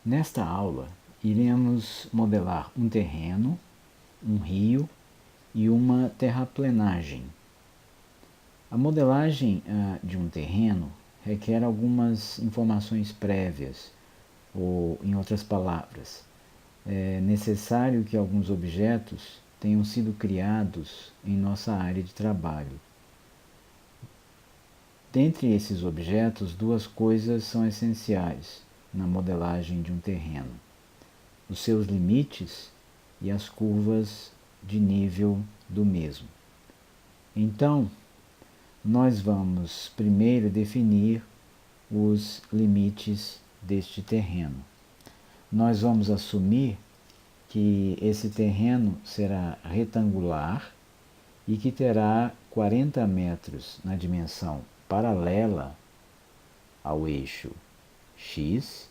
Nesta aula, iremos modelar um terreno, um rio e uma terraplenagem. A modelagem de um terreno requer algumas informações prévias, ou, em outras palavras, é necessário que alguns objetos tenham sido criados em nossa área de trabalho. Dentre esses objetos, duas coisas são essenciais na modelagem de um terreno: os seus limites e as curvas de nível do mesmo. Então, nós vamos primeiro definir os limites deste terreno. Nós vamos assumir que esse terreno será retangular e que terá 40 metros na dimensão paralela ao eixo X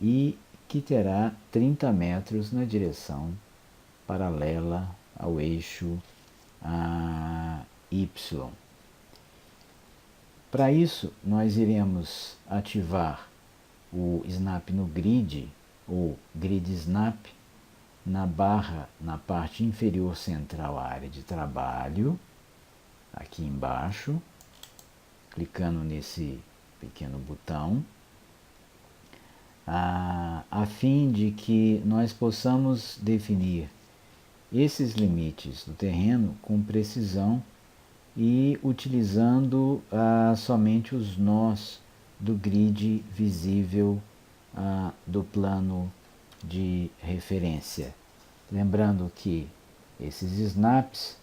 e que terá 30 metros na direção paralela ao eixo Y. Para isso, nós iremos ativar o Snap no Grid, ou Grid Snap, na barra na parte inferior central à área de trabalho, aqui embaixo, clicando nesse pequeno botão, a fim de que nós possamos definir esses limites do terreno com precisão e utilizando somente os nós do grid visível do plano de referência. Lembrando que esses snaps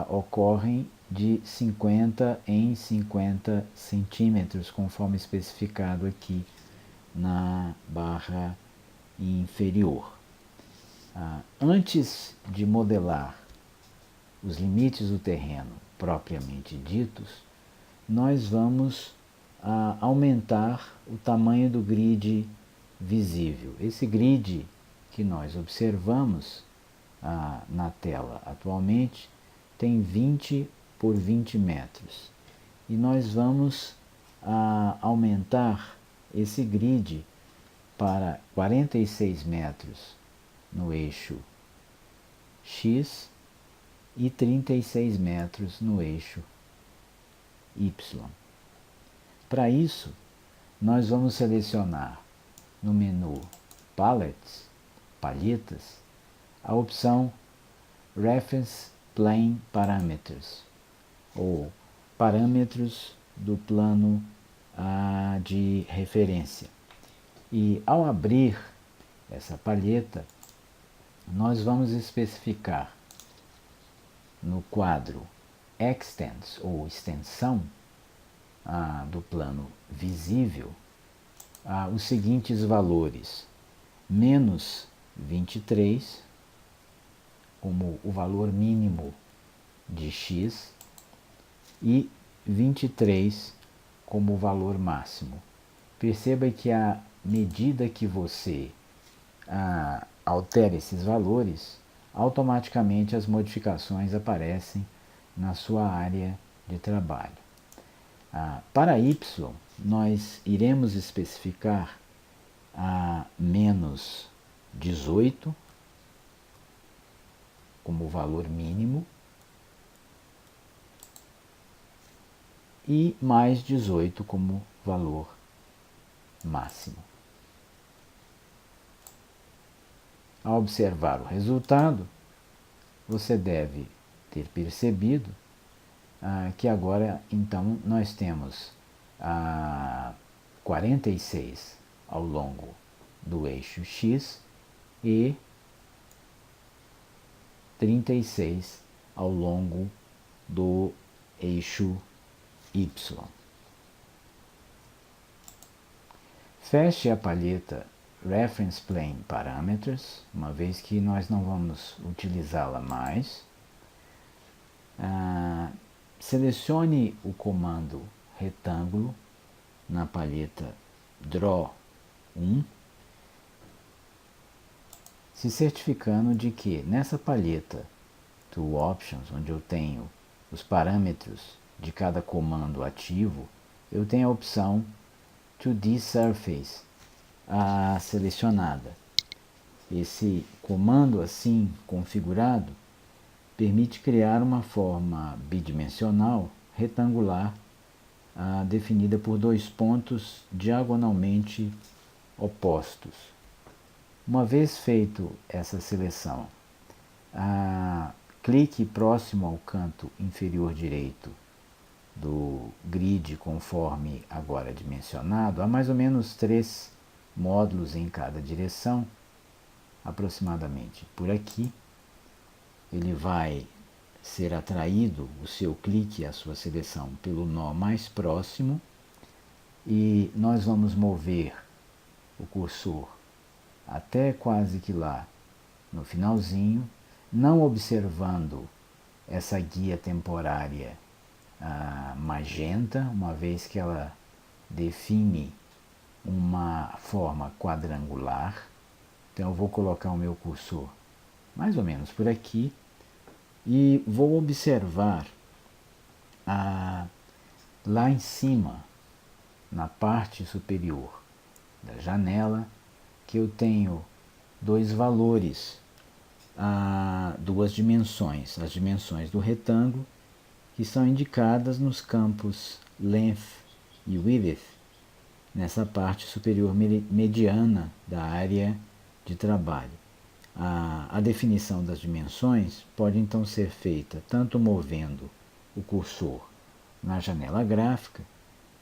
ocorrem de 50 em 50 centímetros, conforme especificado aqui na barra inferior. Antes de modelar os limites do terreno propriamente ditos, nós vamos aumentar o tamanho do grid visível. Esse grid que nós observamos na tela atualmente tem 20 por 20 metros. E nós vamos aumentar esse grid para 46 metros no eixo X e 36 metros no eixo Y. Para isso, nós vamos selecionar no menu Palettes, palhetas, a opção Reference Plane Parameters, ou parâmetros do plano de referência. E ao abrir essa palheta, nós vamos especificar no quadro Extents, ou extensão, do plano visível, os seguintes valores: menos 23, como o valor mínimo de x, e 23 como o valor máximo. Perceba que à medida que você altera esses valores, automaticamente as modificações aparecem na sua área de trabalho. Para y, nós iremos especificar menos 18 como valor mínimo e mais 18 como valor máximo. Ao observar o resultado, você deve ter percebido que agora, então, nós temos 46 ao longo do eixo X e 36 ao longo do eixo Y. Feche a palheta Reference Plane Parameters, uma vez que nós não vamos utilizá-la mais. Selecione o comando retângulo na palheta Draw 1, se certificando de que nessa palheta Tool Options, onde eu tenho os parâmetros de cada comando ativo, eu tenho a opção 2D Surface, selecionada. Esse comando assim configurado permite criar uma forma bidimensional retangular definida por dois pontos diagonalmente opostos. Uma vez feito essa seleção, clique próximo ao canto inferior direito do grid conforme agora dimensionado. Há mais ou menos 3 módulos em cada direção, aproximadamente por aqui. Ele vai ser atraído, o seu clique, a sua seleção, pelo nó mais próximo, e nós vamos mover o cursor até quase que lá no finalzinho, não observando essa guia temporária magenta, uma vez que ela define uma forma quadrangular. Então eu vou colocar o meu cursor mais ou menos por aqui e vou observar lá em cima, na parte superior da janela, que eu tenho dois valores, duas dimensões, as dimensões do retângulo, que são indicadas nos campos length e width, nessa parte superior mediana da área de trabalho. A definição das dimensões pode então ser feita tanto movendo o cursor na janela gráfica,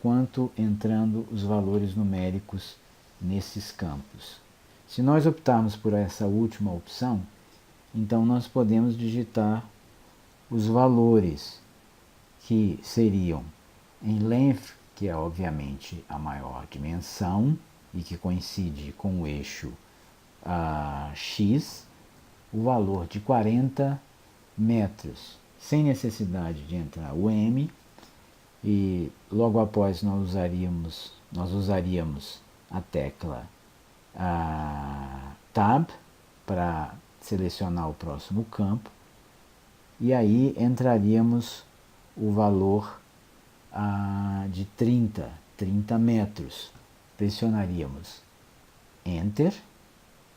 quanto entrando os valores numéricos nesses campos. Se nós optarmos por essa última opção, então nós podemos digitar os valores que seriam em length, que é obviamente a maior dimensão e que coincide com o eixo X, o valor de 40 metros, sem necessidade de entrar o M, e logo após nós usaríamos a tecla Tab para selecionar o próximo campo, e aí entraríamos o valor de 30 metros. Pressionaríamos Enter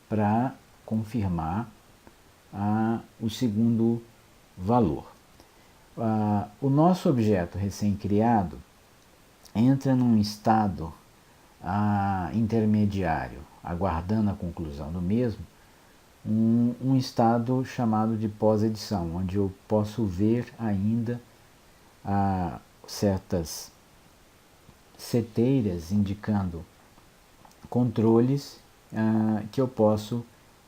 para confirmar o segundo valor. O nosso objeto recém-criado entra num estado intermediário, aguardando a conclusão do mesmo, um estado chamado de pós-edição, onde eu posso ver ainda certas seteiras indicando controles que eu posso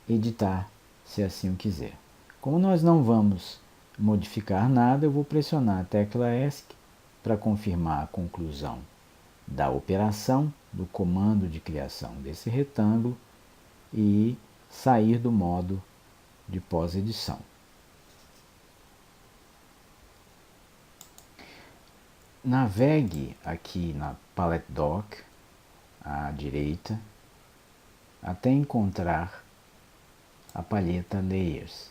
editar, se assim o quiser. Como nós não vamos modificar nada, eu vou pressionar a tecla ESC para confirmar a conclusão da operação, do comando de criação desse retângulo, e sair do modo de pós-edição. Navegue aqui na Palette Dock, à direita, até encontrar a palheta Layers.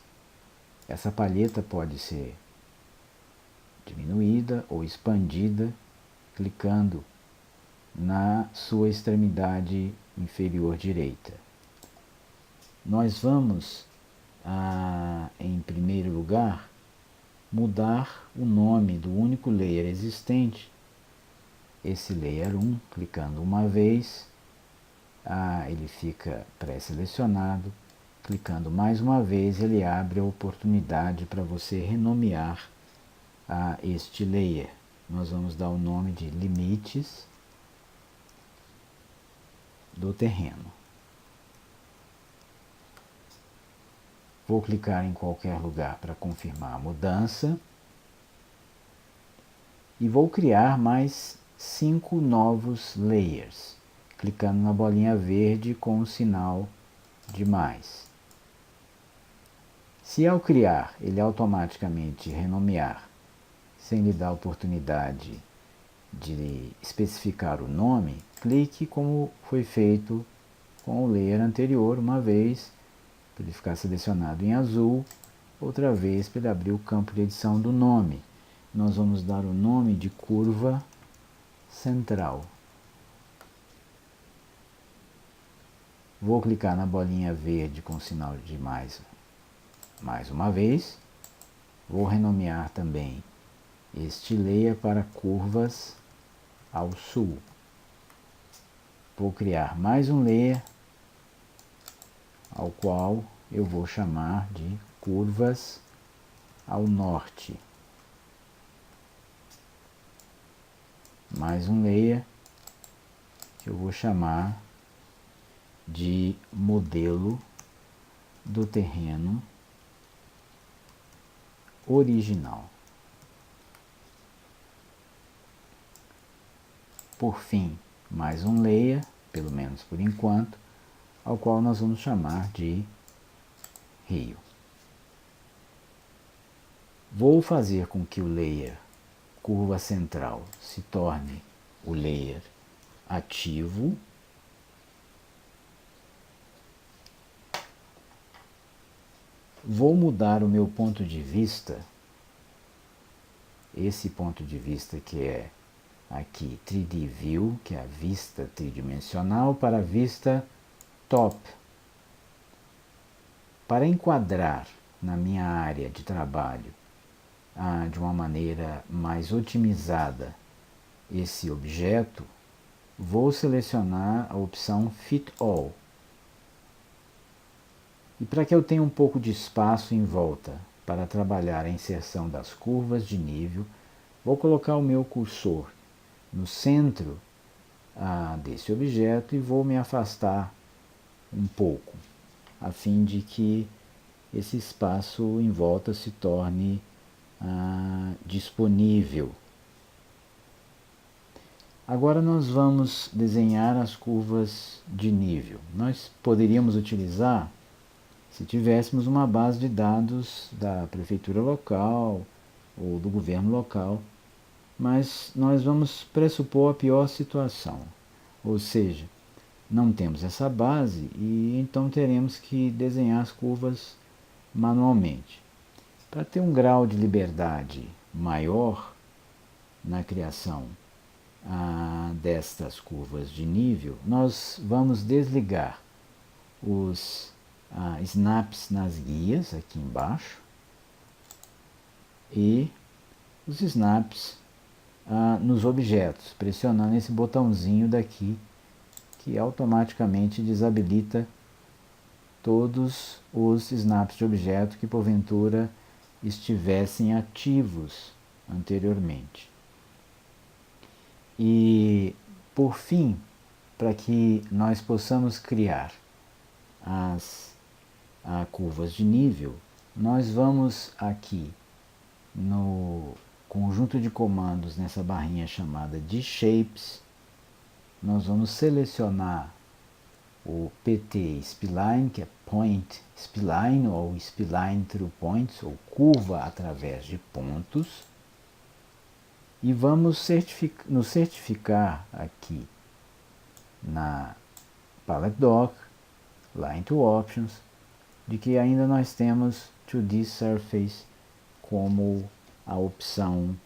Essa palheta pode ser diminuída ou expandida clicando na sua extremidade inferior direita. Nós vamos, em primeiro lugar, mudar o nome do único layer existente, esse layer 1, clicando uma vez, ele fica pré-selecionado. Clicando mais uma vez, ele abre a oportunidade para você renomear este layer. Nós vamos dar o nome de limites do terreno. Vou clicar em qualquer lugar para confirmar a mudança. E vou criar mais 5 novos layers, clicando na bolinha verde com o sinal de mais. Se ao criar ele automaticamente renomear, sem lhe dar a oportunidade de especificar o nome, clique como foi feito com o layer anterior, uma vez para ele ficar selecionado em azul, outra vez para ele abrir o campo de edição do nome. Nós vamos dar o nome de curva central. Vou clicar na bolinha verde com sinal de mais uma vez. Vou renomear também este layer para curvas ao sul. Vou criar mais um layer, ao qual eu vou chamar de curvas ao norte. Mais um layer que eu vou chamar de modelo do terreno original. Por fim, mais um layer, pelo menos por enquanto, ao qual nós vamos chamar de rio. Vou fazer com que o layer curva central se torne o layer ativo. Vou mudar o meu ponto de vista, esse ponto de vista que é aqui 3D View, que é a vista tridimensional, para a vista Top. Para enquadrar na minha área de trabalho de uma maneira mais otimizada esse objeto, vou selecionar a opção Fit All. E para que eu tenha um pouco de espaço em volta para trabalhar a inserção das curvas de nível, vou colocar o meu cursor no centro desse objeto e vou me afastar um pouco, a fim de que esse espaço em volta se torne disponível. Agora nós vamos desenhar as curvas de nível. Nós poderíamos utilizar, se tivéssemos uma base de dados da prefeitura local ou do governo local, mas nós vamos pressupor a pior situação, ou seja, não temos essa base e então teremos que desenhar as curvas manualmente. Para ter um grau de liberdade maior na criação destas curvas de nível, nós vamos desligar os snaps nas guias aqui embaixo e os snaps nos objetos, pressionando esse botãozinho daqui que automaticamente desabilita todos os snaps de objeto que porventura estivessem ativos anteriormente. E por fim, para que nós possamos criar as curvas de nível, nós vamos aqui no conjunto de comandos, nessa barrinha chamada de Shapes, nós vamos selecionar o PT Spline, que é Point Spline, ou Spline Through Points, ou curva através de pontos, e vamos nos certificar aqui na Palette Dock, Line to Options, de que ainda nós temos 2D Surface como a opção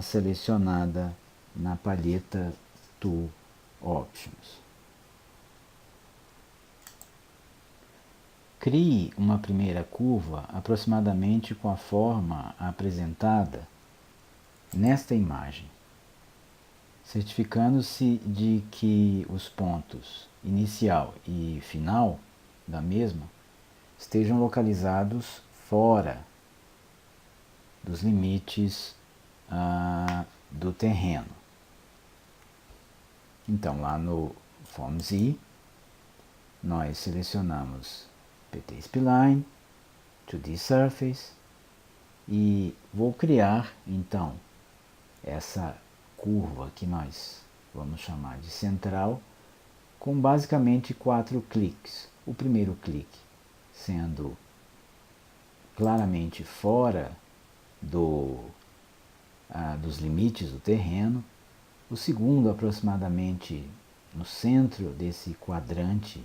selecionada na palheta Tool Options. Crie uma primeira curva aproximadamente com a forma apresentada nesta imagem, certificando-se de que os pontos inicial e final da mesma estejam localizados fora dos limites do terreno. Então, lá no Form Z, nós selecionamos PT Spline, 2D Surface, e vou criar, então, essa curva que nós vamos chamar de central, com basicamente 4 cliques. O primeiro clique sendo claramente fora dos limites do terreno, o segundo aproximadamente no centro desse quadrante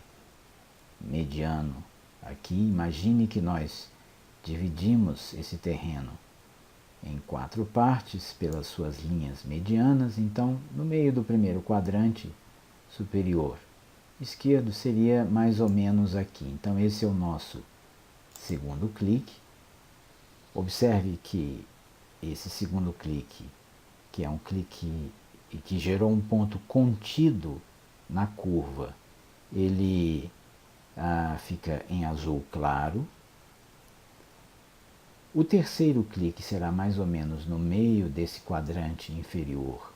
mediano aqui. Imagine que nós dividimos esse terreno em 4 partes pelas suas linhas medianas, então no meio do primeiro quadrante superior esquerdo seria mais ou menos aqui. Então esse é o nosso segundo clique. Observe que esse segundo clique, que é um clique que gerou um ponto contido na curva, ele fica em azul claro. O terceiro clique será mais ou menos no meio desse quadrante inferior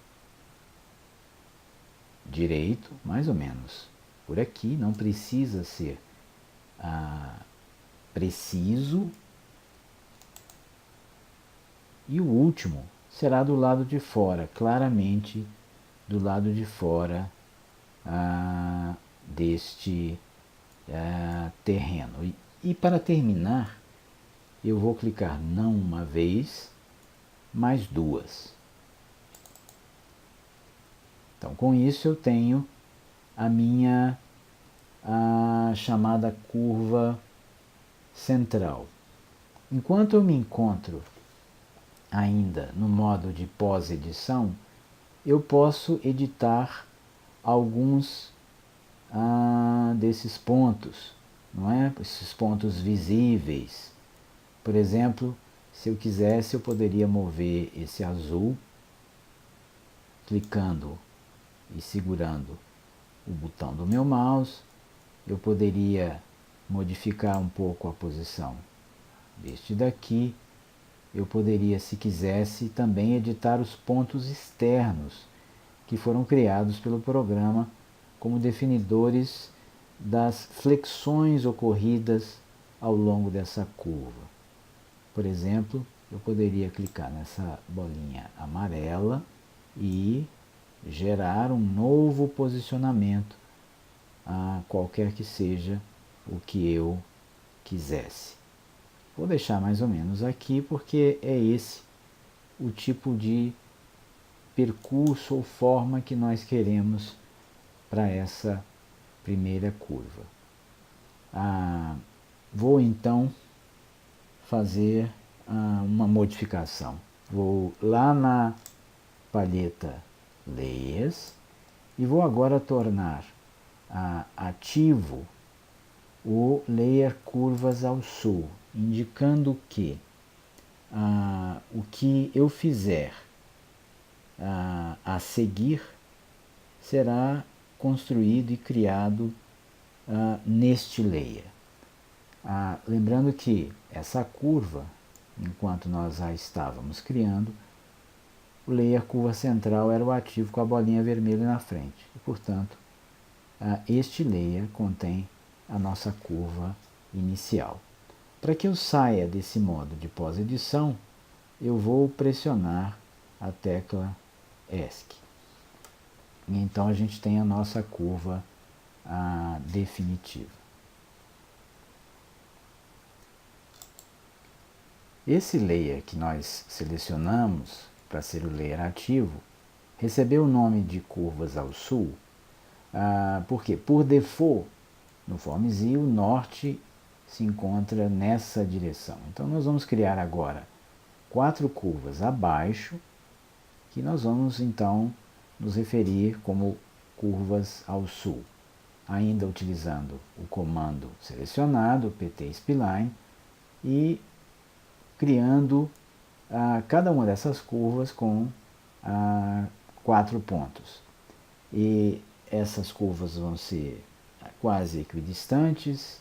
direito, mais ou menos por aqui, não precisa ser preciso. E o último será do lado de fora, claramente do lado de fora deste terreno. E para terminar, eu vou clicar não uma vez, mas duas. Então, com isso eu tenho a minha chamada curva central. Enquanto eu me encontro ainda no modo de pós-edição, eu posso editar alguns desses pontos, não é? Esses pontos visíveis. Por exemplo, se eu quisesse, eu poderia mover esse azul clicando e segurando o botão do meu mouse. Eu poderia modificar um pouco a posição deste daqui. Eu poderia, se quisesse, também editar os pontos externos que foram criados pelo programa como definidores das flexões ocorridas ao longo dessa curva. Por exemplo, eu poderia clicar nessa bolinha amarela e gerar um novo posicionamento, qualquer que seja o que eu quisesse. Vou deixar mais ou menos aqui porque é esse o tipo de percurso ou forma que nós queremos para essa primeira curva. Vou então fazer uma modificação. Vou lá na palheta Layers e vou agora tornar ativo o Layer Curvas ao Sul, indicando que o que eu fizer a seguir será construído e criado neste layer. Lembrando que essa curva, enquanto nós a estávamos criando, o layer curva central era o ativo com a bolinha vermelha na frente. E, portanto, este layer contém a nossa curva inicial. Para que eu saia desse modo de pós-edição, eu vou pressionar a tecla ESC. E então a gente tem a nossa curva definitiva. Esse layer que nós selecionamos para ser o layer ativo recebeu o nome de curvas ao sul, porque por default no FormZ o norte se encontra nessa direção. Então nós vamos criar agora 4 curvas abaixo, que nós vamos então nos referir como curvas ao sul, ainda utilizando o comando selecionado, pt spline, e criando cada uma dessas curvas com 4 pontos. E essas curvas vão ser quase equidistantes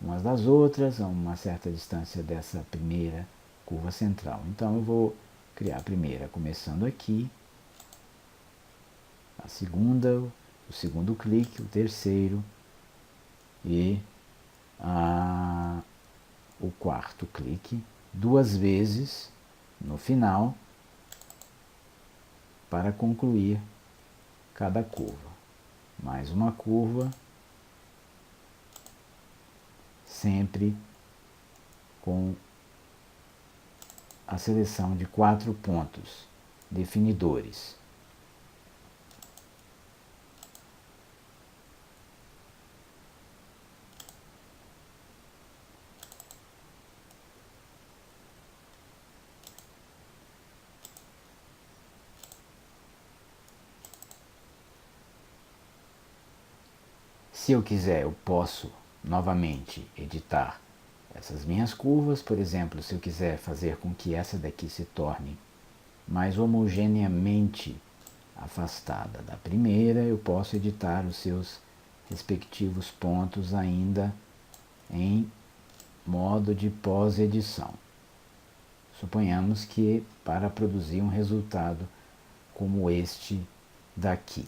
umas das outras, a uma certa distância dessa primeira curva central. Então eu vou criar a primeira começando aqui, a segunda, o segundo clique, o terceiro e o quarto clique, 2 vezes no final, para concluir cada curva. Mais uma curva, sempre com a seleção de 4 pontos definidores. Se eu quiser, eu posso novamente editar essas minhas curvas. Por exemplo, se eu quiser fazer com que essa daqui se torne mais homogeneamente afastada da primeira, eu posso editar os seus respectivos pontos ainda em modo de pós-edição. Suponhamos que para produzir um resultado como este daqui.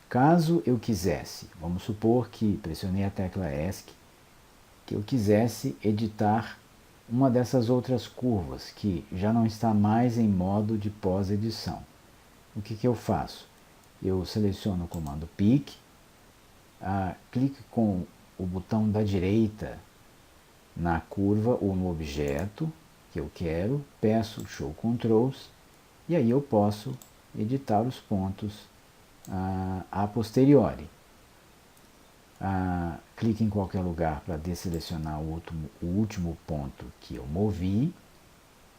Caso eu quisesse, vamos supor que pressionei a tecla ESC, que eu quisesse editar uma dessas outras curvas que já não está mais em modo de pós-edição. O que eu faço? Eu seleciono o comando PIC, clique com o botão da direita na curva ou no objeto que eu quero, peço Show Controls e aí eu posso editar os pontos a posteriori. Clique em qualquer lugar para desselecionar o último ponto que eu movi.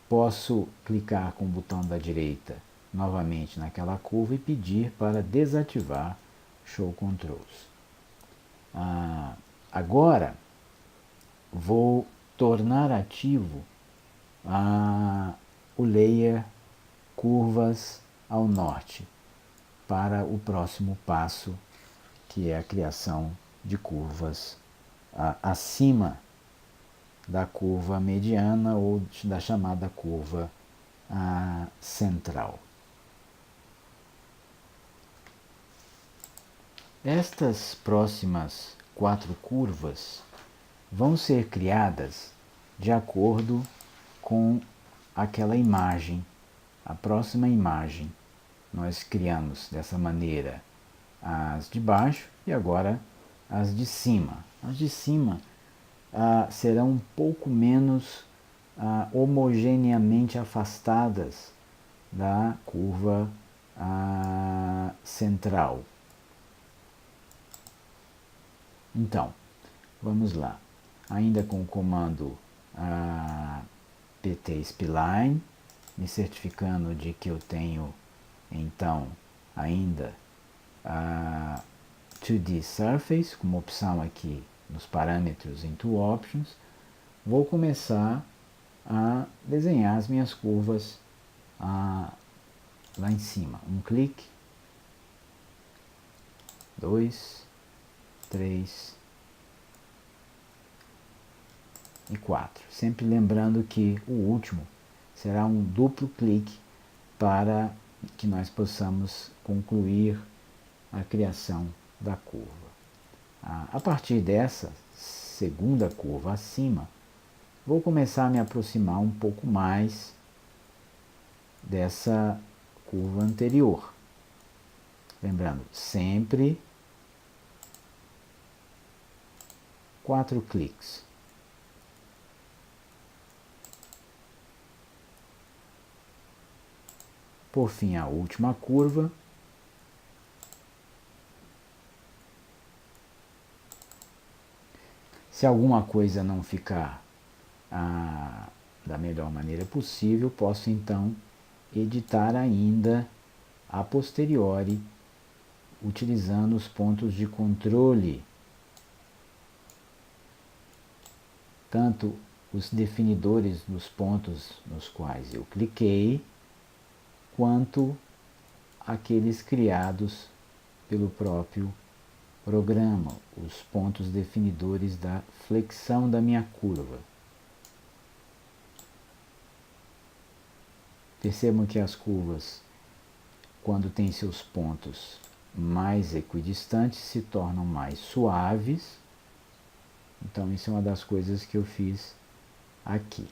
Posso clicar com o botão da direita novamente naquela curva e pedir para desativar Show Controls. Agora vou tornar ativo o layer curvas ao norte para o próximo passo, que é a criação de curvas acima da curva mediana ou da chamada curva central. Estas próximas 4 curvas vão ser criadas de acordo com aquela imagem, a próxima imagem. Nós criamos dessa maneira as de baixo e agora as de cima. As de cima serão um pouco menos homogeneamente afastadas da curva central. Então, vamos lá. Ainda com o comando PT Spline, me certificando de que eu tenho então ainda 2D Surface como opção aqui nos parâmetros Into Options. Vou começar a desenhar as minhas curvas lá em cima. Um clique, 2, 3 e 4. Sempre lembrando que o último será um duplo clique para que nós possamos concluir a criação da curva. A partir dessa segunda curva acima, vou começar a me aproximar um pouco mais dessa curva anterior. Lembrando, sempre 4 cliques. Por fim, a última curva. Se alguma coisa não ficar da melhor maneira possível, posso então editar ainda a posteriori, utilizando os pontos de controle, tanto os definidores dos pontos nos quais eu cliquei, quanto aqueles criados pelo próprio programa, os pontos definidores da flexão da minha curva. Percebam que as curvas, quando têm seus pontos mais equidistantes, se tornam mais suaves. Então isso é uma das coisas que eu fiz aqui.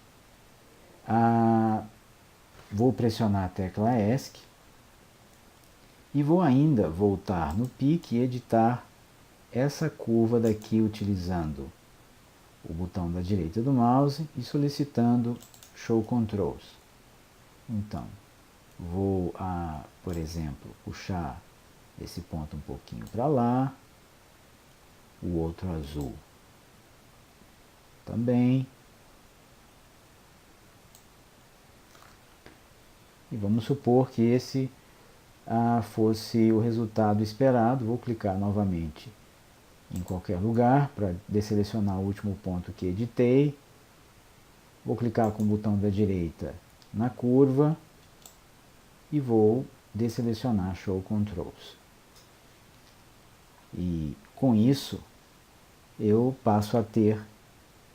Vou pressionar a tecla ESC e vou ainda voltar no PIC e editar essa curva daqui utilizando o botão da direita do mouse e solicitando Show Controls. Então, vou, por exemplo, puxar esse ponto um pouquinho para lá, o outro azul também. E vamos supor que esse fosse o resultado esperado. Vou clicar novamente em qualquer lugar para desselecionar o último ponto que editei. Vou clicar com o botão da direita na curva e vou desselecionar Show Controls. E com isso eu passo a ter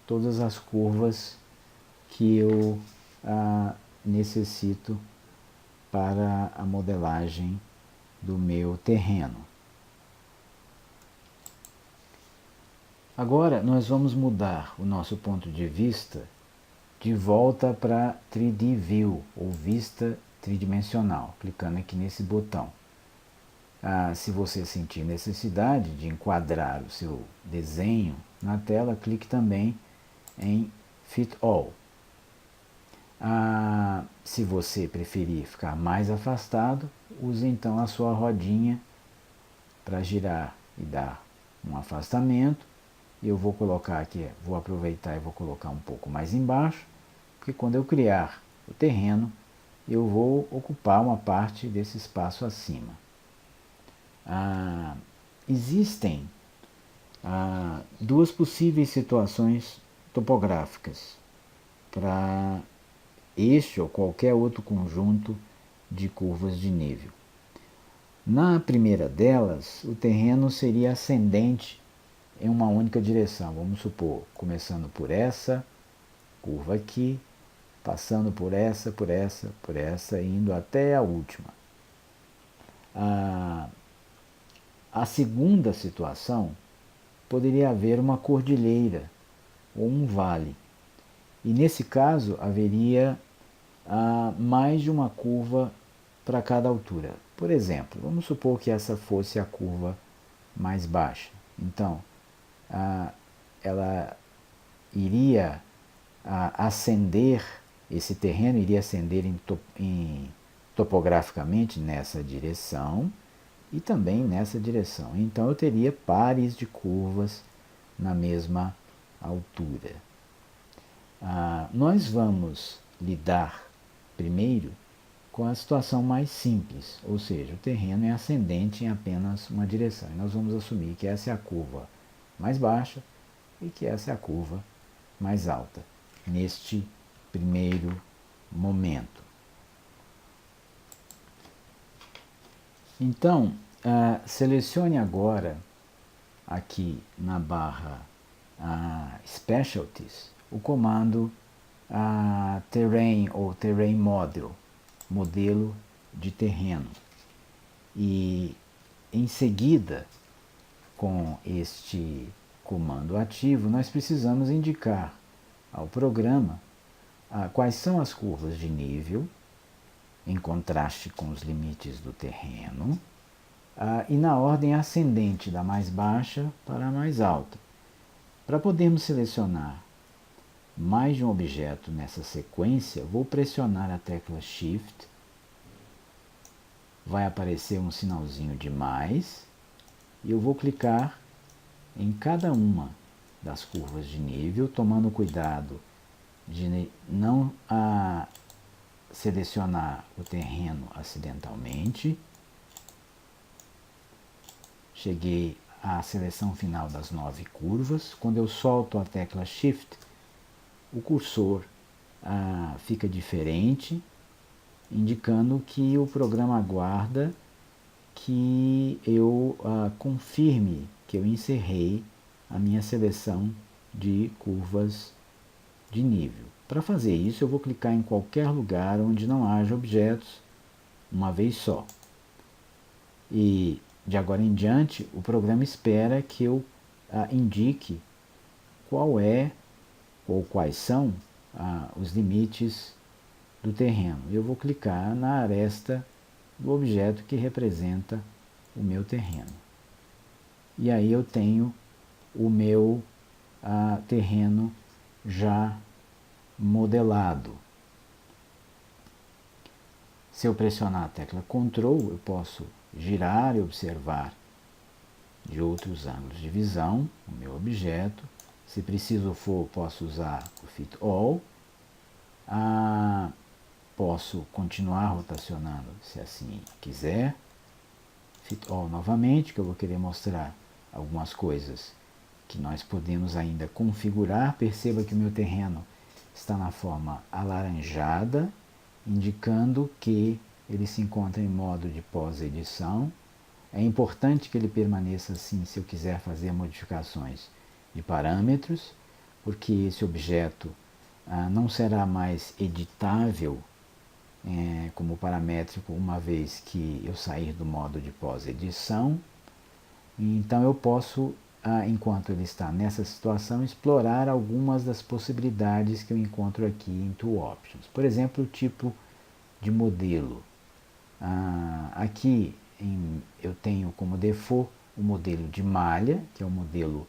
todas as curvas que eu necessito para a modelagem do meu terreno. Agora nós vamos mudar o nosso ponto de vista de volta para 3D View, ou vista tridimensional, clicando aqui nesse botão. Se você sentir necessidade de enquadrar o seu desenho na tela, clique também em Fit All. Se você preferir ficar mais afastado, use então a sua rodinha para girar e dar um afastamento. Eu vou colocar aqui, vou aproveitar e vou colocar um pouco mais embaixo, porque quando eu criar o terreno, eu vou ocupar uma parte desse espaço acima. Existem duas possíveis situações topográficas para este ou qualquer outro conjunto de curvas de nível. Na primeira delas, o terreno seria ascendente em uma única direção. Vamos supor, começando por essa curva aqui, passando por essa, e indo até a última. A segunda situação, poderia haver uma cordilheira ou um vale. E nesse caso, haveria mais de uma curva para cada altura. Por exemplo, vamos supor que essa fosse a curva mais baixa. Então, ela iria ascender, esse terreno iria ascender topograficamente nessa direção e também nessa direção. Então eu teria pares de curvas na mesma altura. Nós vamos lidar primeiro com a situação mais simples, ou seja, o terreno é ascendente em apenas uma direção. E nós vamos assumir que essa é a curva mais baixa e que essa é a curva mais alta, neste primeiro momento. Então, selecione agora, aqui na barra Specialties, o comando Terrain ou Terrain Model, modelo de terreno. E em seguida, com este comando ativo, nós precisamos indicar ao programa quais são as curvas de nível, em contraste com os limites do terreno, e na ordem ascendente, da mais baixa para a mais alta. Para podermos selecionar mais de um objeto nessa sequência, vou pressionar a tecla Shift, vai aparecer um sinalzinho de mais, e eu vou clicar em cada uma das curvas de nível, tomando cuidado de não selecionar o terreno acidentalmente. Cheguei à seleção final das 9 curvas. Quando eu solto a tecla Shift, o cursor fica diferente, indicando que o programa aguarda que eu confirme que eu encerrei a minha seleção de curvas de nível. Para fazer isso, eu vou clicar em qualquer lugar onde não haja objetos, uma vez só. E de agora em diante, o programa espera que eu indique qual é ou quais são os limites do terreno. Eu vou clicar na aresta do objeto que representa o meu terreno. E aí eu tenho o meu terreno já modelado. Se eu pressionar a tecla Ctrl, eu posso girar e observar de outros ângulos de visão o meu objeto. Se preciso for, posso usar o Fit All. Posso continuar rotacionando se assim quiser. Fit All novamente, que eu vou querer mostrar algumas coisas que nós podemos ainda configurar. Perceba que o meu terreno está na forma alaranjada, indicando que ele se encontra em modo de pós-edição. É importante que ele permaneça assim se eu quiser fazer modificações de parâmetros, porque esse objeto não será mais editável como paramétrico uma vez que eu sair do modo de pós-edição. Então eu posso, enquanto ele está nessa situação, explorar algumas das possibilidades que eu encontro aqui em Tool Options. Por exemplo, o tipo de modelo. Aqui eu tenho como default o modelo de malha, que é o modelo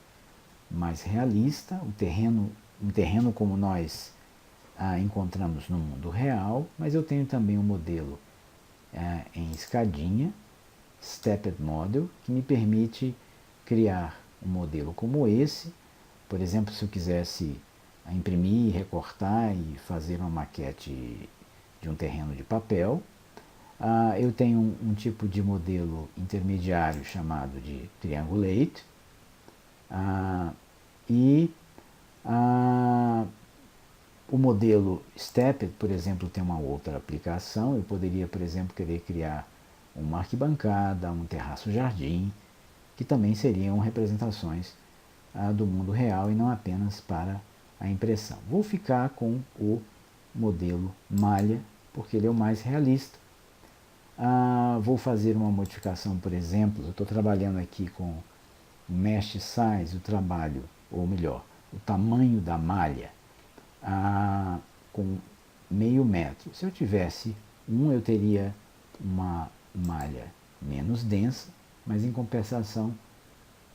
mais realista, um terreno como nós encontramos no mundo real, mas eu tenho também um modelo em escadinha, Stepped Model, que me permite criar um modelo como esse. Por exemplo, se eu quisesse imprimir, recortar e fazer uma maquete de um terreno de papel. Eu tenho um tipo de modelo intermediário chamado de Triangulate. O modelo Stepped, por exemplo, tem uma outra aplicação. Eu poderia, por exemplo, querer criar uma arquibancada, um terraço-jardim, que também seriam representações do mundo real e não apenas para a impressão. Vou ficar com o modelo malha, porque ele é o mais realista. Vou fazer uma modificação, por exemplo, eu estou trabalhando aqui com mesh size, ou melhor, o tamanho da malha, com meio metro. Se eu tivesse eu teria uma malha menos densa, mas em compensação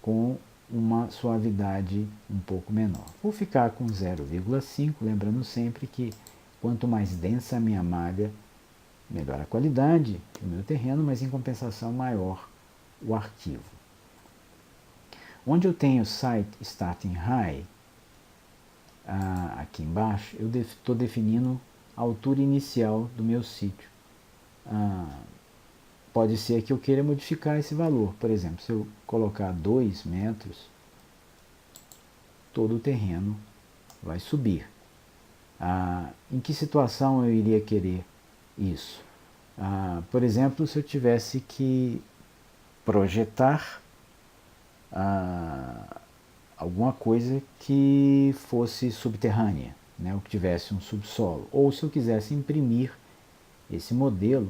com uma suavidade um pouco menor. Vou ficar com 0,5, lembrando sempre que quanto mais densa a minha malha, melhor a qualidade do meu terreno, mas em compensação maior o arquivo. Onde eu tenho Site Starting High, aqui embaixo, eu estou definindo a altura inicial do meu sítio. Pode ser que eu queira modificar esse valor. Por exemplo, se eu colocar 2 metros, todo o terreno vai subir. Em que situação eu iria querer isso? Por exemplo, se eu tivesse que projetar alguma coisa que fosse subterrânea, né, ou que tivesse um subsolo, ou se eu quisesse imprimir esse modelo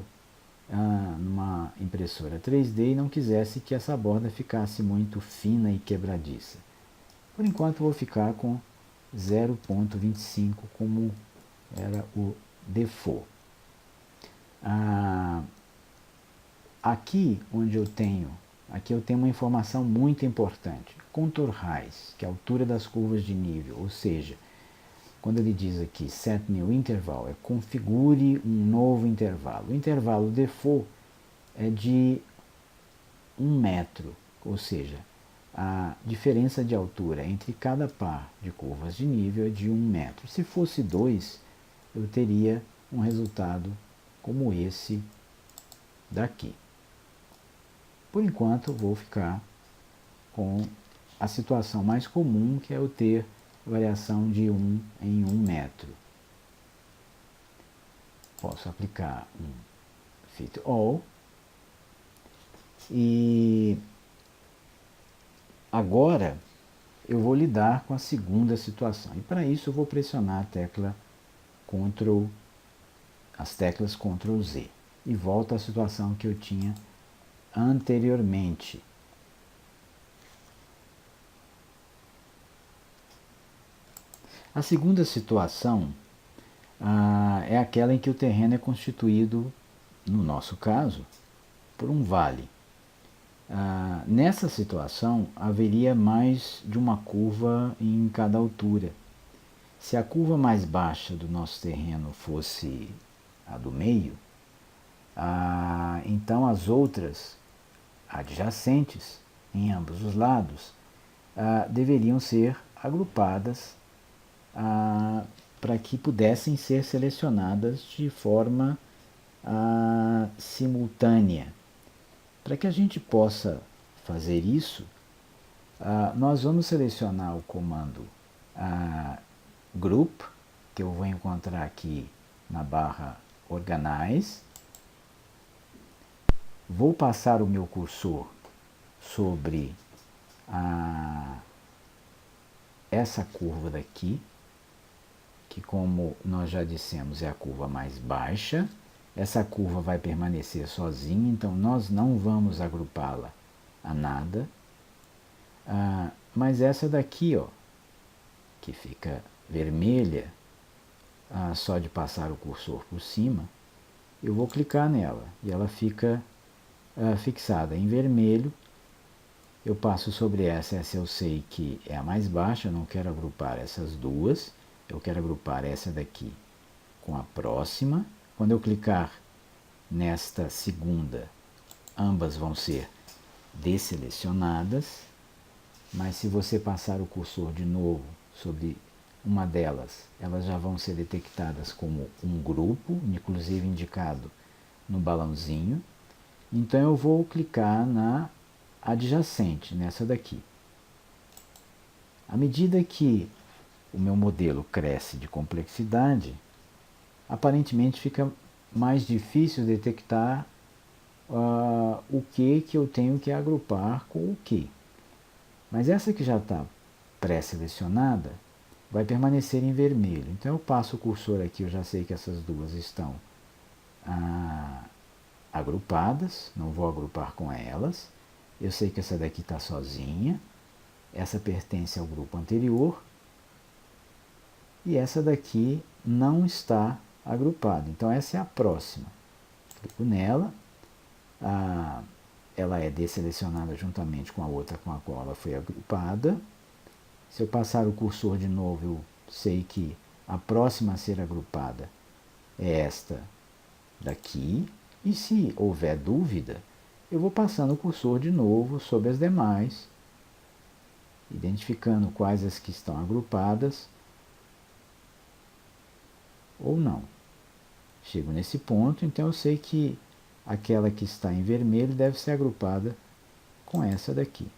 numa impressora 3D e não quisesse que essa borda ficasse muito fina e quebradiça. Por enquanto vou ficar com 0,25 como era o default. Aqui eu tenho uma informação muito importante. Contour Rise, que é a altura das curvas de nível, ou seja, quando ele diz aqui Set New Interval, configure um novo intervalo. O intervalo default é de 1 metro, ou seja, a diferença de altura entre cada par de curvas de nível é de 1 metro. Se fosse 2, eu teria um resultado como esse daqui. Por enquanto, vou ficar com a situação mais comum, que é eu ter variação de 1 em 1 metro. Posso aplicar um Fit All. E agora eu vou lidar com a segunda situação. E para isso eu vou pressionar as teclas Ctrl Z. E volto à situação que eu tinha anteriormente. A segunda situação é aquela em que o terreno é constituído, no nosso caso, por um vale. Nessa situação, haveria mais de uma curva em cada altura. Se a curva mais baixa do nosso terreno fosse a do meio, então as outras adjacentes em ambos os lados deveriam ser agrupadas para que pudessem ser selecionadas de forma simultânea. Para que a gente possa fazer isso, Nós vamos selecionar o comando group, que eu vou encontrar aqui na barra Organize. Vou passar o meu cursor sobre essa curva daqui, que, como nós já dissemos, é a curva mais baixa. Essa curva vai permanecer sozinha, então nós não vamos agrupá-la a nada. Mas essa daqui, ó, que fica vermelha, só de passar o cursor por cima, eu vou clicar nela e ela fica fixada em vermelho. Eu passo sobre essa eu sei que é a mais baixa, eu não quero agrupar essas duas, eu quero agrupar essa daqui com a próxima. Quando eu clicar nesta segunda, ambas vão ser desselecionadas, mas se você passar o cursor de novo sobre uma delas, elas já vão ser detectadas como um grupo, inclusive indicado no balãozinho. Então eu vou clicar na adjacente, nessa daqui. À medida que o meu modelo cresce de complexidade, aparentemente fica mais difícil detectar o que eu tenho que agrupar com o que. Mas essa que já está pré-selecionada vai permanecer em vermelho. Então eu passo o cursor aqui, eu já sei que essas duas estão agrupadas, não vou agrupar com elas. Eu sei que essa daqui está sozinha, essa pertence ao grupo anterior e essa daqui não está agrupada. Então essa é a próxima. Clico nela, ela é desselecionada juntamente com a outra com a qual ela foi agrupada. Se eu passar o cursor de novo, eu sei que a próxima a ser agrupada é esta daqui. E se houver dúvida, eu vou passando o cursor de novo sobre as demais, identificando quais as que estão agrupadas ou não. Chego nesse ponto, então eu sei que aquela que está em vermelho deve ser agrupada com essa daqui.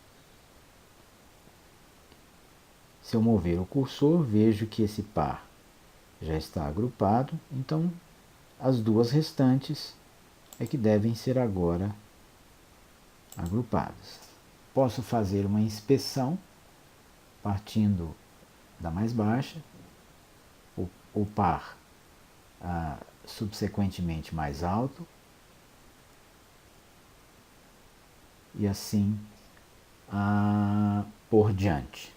Se eu mover o cursor, vejo que esse par já está agrupado, então as duas restantes é que devem ser agora agrupadas. Posso fazer uma inspeção partindo da mais baixa, o par subsequentemente mais alto, e assim por diante.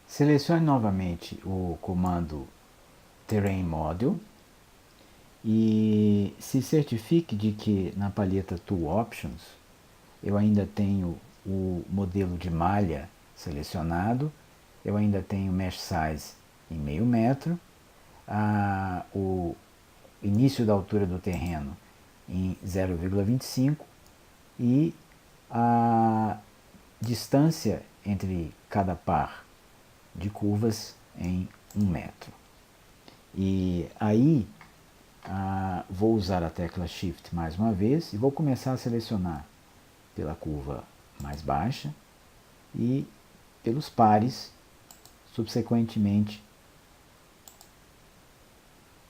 Selecione novamente o comando Terrain Module e se certifique de que na palheta Tool Options eu ainda tenho o modelo de malha selecionado, eu ainda tenho Mesh Size em 0,5 metro, o início da altura do terreno em 0,25 e a distância entre cada par de curvas em 1 metro. E aí vou usar a tecla Shift mais uma vez e vou começar a selecionar pela curva mais baixa e pelos pares subsequentemente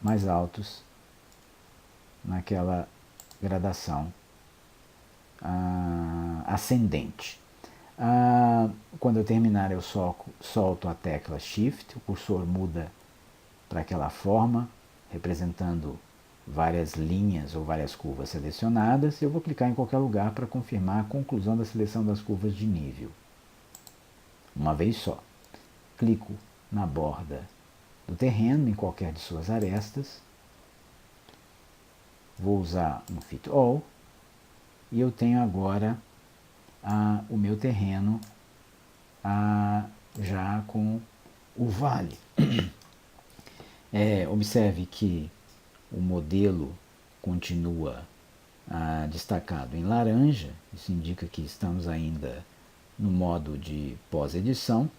mais altos naquela gradação ascendente. Quando eu terminar, eu solto a tecla Shift, o cursor muda para aquela forma, representando várias linhas ou várias curvas selecionadas. Eu vou clicar em qualquer lugar para confirmar a conclusão da seleção das curvas de nível. Uma vez só. Clico na borda do terreno, em qualquer de suas arestas. Vou usar um Fit All. E eu tenho agora o meu terreno já com o vale. Observe que o modelo continua destacado em laranja, isso indica que estamos ainda no modo de pós-edição,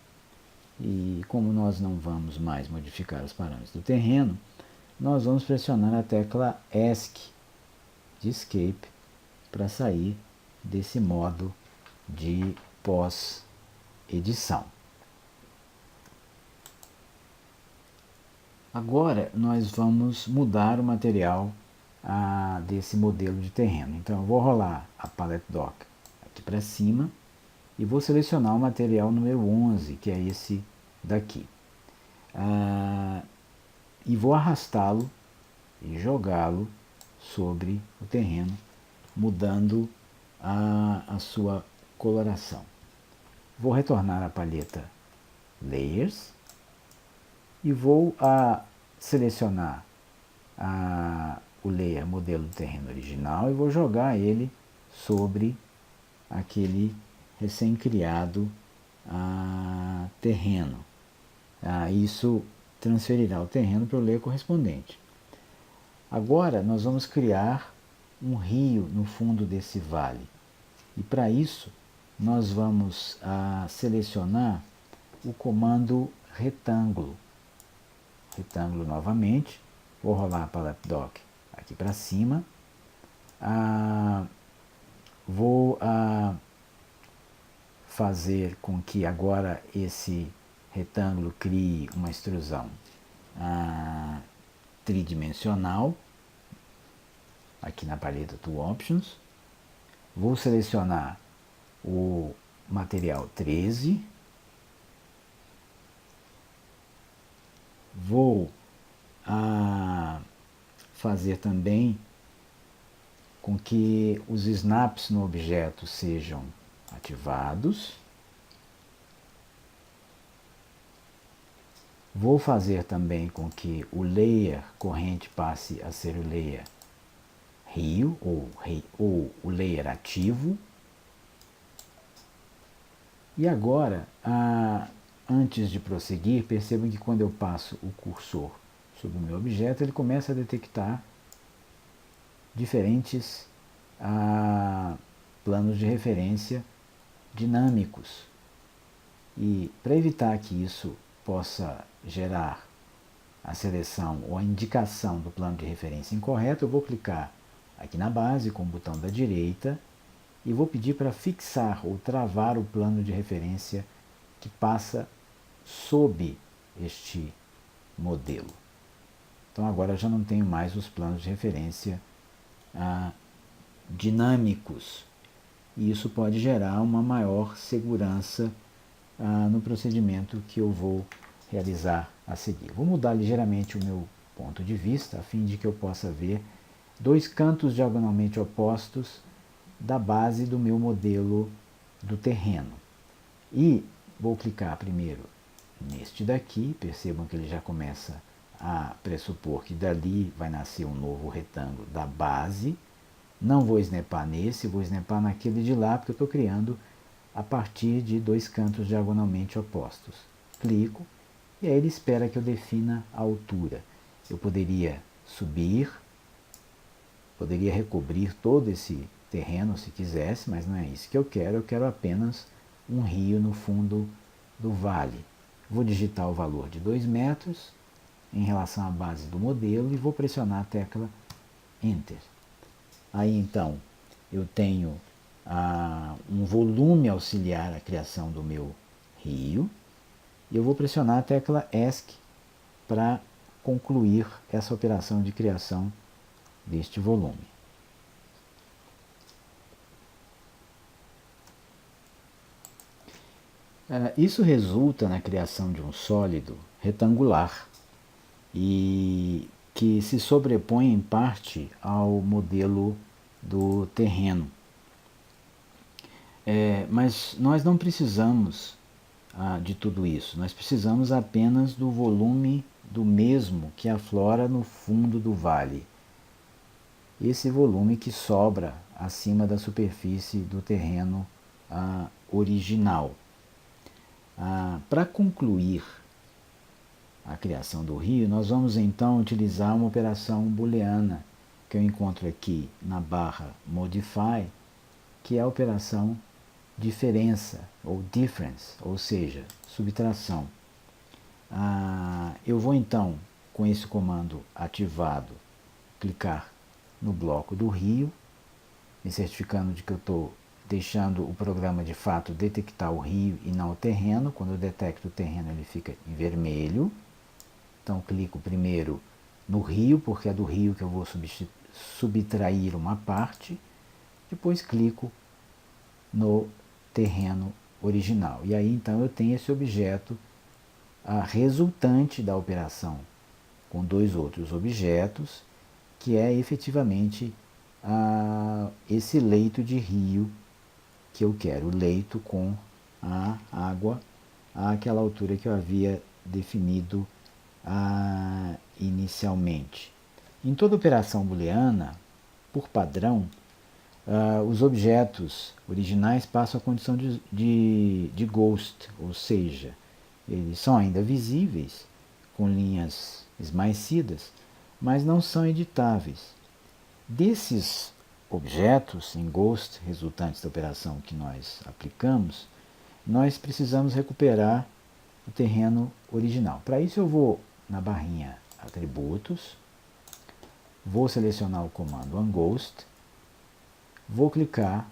e como nós não vamos mais modificar os parâmetros do terreno, nós vamos pressionar a tecla ESC de Escape para sair desse modo de pós-edição. Agora nós vamos mudar o material desse modelo de terreno. Então eu vou rolar a Palette Dock aqui para cima e vou selecionar o material número 11, que é esse daqui. E vou arrastá-lo e jogá-lo sobre o terreno, mudando a sua coloração. Vou retornar à paleta Layers e vou selecionar o layer modelo do terreno original e vou jogar ele sobre aquele recém-criado terreno. Isso transferirá o terreno para o layer correspondente. Agora nós vamos criar um rio no fundo desse vale. E para isso nós vamos selecionar o comando retângulo. Retângulo novamente. Vou rolar a Palette Dock aqui para cima. Vou fazer com que agora esse retângulo crie uma extrusão tridimensional aqui na paleta Tool Options. Vou selecionar o material 13. Vou fazer também com que os snaps no objeto sejam ativados. Vou fazer também com que o layer corrente passe a ser o layer rio ou o layer ativo. E agora, antes de prosseguir, percebam que quando eu passo o cursor sobre o meu objeto, ele começa a detectar diferentes planos de referência dinâmicos. E para evitar que isso possa gerar a seleção ou a indicação do plano de referência incorreto, eu vou clicar aqui na base com o botão da direita e vou pedir para fixar ou travar o plano de referência que passa sob este modelo. Então agora eu já não tenho mais os planos de referência dinâmicos. E isso pode gerar uma maior segurança no procedimento que eu vou realizar a seguir. Vou mudar ligeiramente o meu ponto de vista, a fim de que eu possa ver dois cantos diagonalmente opostos da base do meu modelo do terreno. E vou clicar primeiro neste daqui, percebam que ele já começa a pressupor que dali vai nascer um novo retângulo da base. Não vou snapar nesse, vou snapar naquele de lá, porque eu estou criando a partir de dois cantos diagonalmente opostos. Clico e aí ele espera que eu defina a altura. Eu poderia subir, poderia recobrir todo esse terreno se quisesse, mas não é isso que eu quero apenas um rio no fundo do vale. Vou digitar o valor de 2 metros em relação à base do modelo e vou pressionar a tecla Enter. Aí então eu tenho um volume auxiliar à criação do meu rio e eu vou pressionar a tecla ESC para concluir essa operação de criação deste volume. Isso resulta na criação de um sólido retangular e que se sobrepõe em parte ao modelo do terreno. Mas nós não precisamos de tudo isso, nós precisamos apenas do volume do mesmo que aflora no fundo do vale. Esse volume que sobra acima da superfície do terreno original. Para concluir a criação do rio, nós vamos então utilizar uma operação booleana que eu encontro aqui na barra Modify, que é a operação diferença ou difference, ou seja, subtração. Eu vou então com esse comando ativado, clicar no bloco do rio, me certificando de que eu estou deixando o programa de fato detectar o rio e não o terreno. Quando eu detecto o terreno, ele fica em vermelho. Então clico primeiro no rio, porque é do rio que eu vou subtrair uma parte. Depois clico no terreno original. E aí então eu tenho esse objeto resultante da operação com dois outros objetos, que é efetivamente esse leito de rio que eu quero, o leito com a água àquela altura que eu havia definido inicialmente. Em toda operação booleana, por padrão, os objetos originais passam a condição de ghost, ou seja, eles são ainda visíveis, com linhas esmaecidas, mas não são editáveis. Desses objetos em ghost, resultantes da operação que nós aplicamos, nós precisamos recuperar o terreno original. Para isso eu vou na barrinha atributos, vou selecionar o comando unghost, vou clicar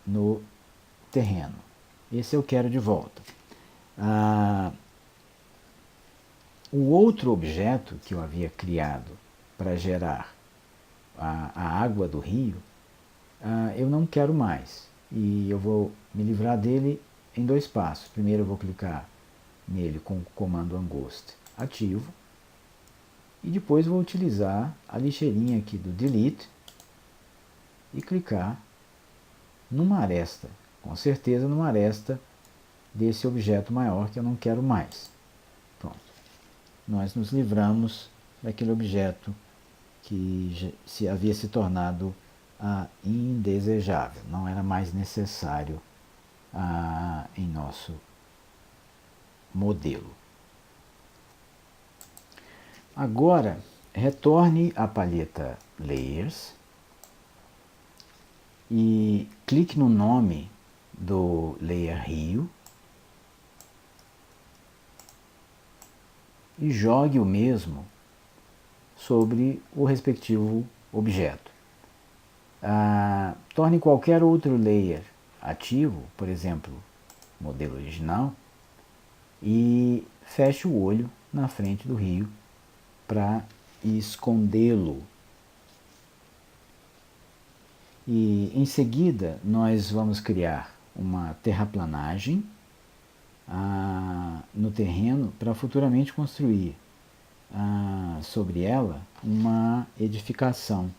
no terreno. Esse eu quero de volta. O outro objeto que eu havia criado para gerar a água do rio, eu não quero mais. E eu vou me livrar dele em dois passos. Primeiro eu vou clicar nele com o comando unghost ativo. E depois vou utilizar a lixeirinha aqui do delete e clicar numa aresta. Com certeza numa aresta desse objeto maior que eu não quero mais. Pronto. Nós nos livramos daquele objeto que havia se tornado indesejável, não era mais necessário em nosso modelo. Agora, retorne à palheta Layers e clique no nome do layer Rio e jogue o mesmo sobre o respectivo objeto. Torne qualquer outro layer ativo, por exemplo, modelo original, e feche o olho na frente do rio para escondê-lo. E em seguida nós vamos criar uma terraplanagem no terreno para futuramente construir sobre ela uma edificação.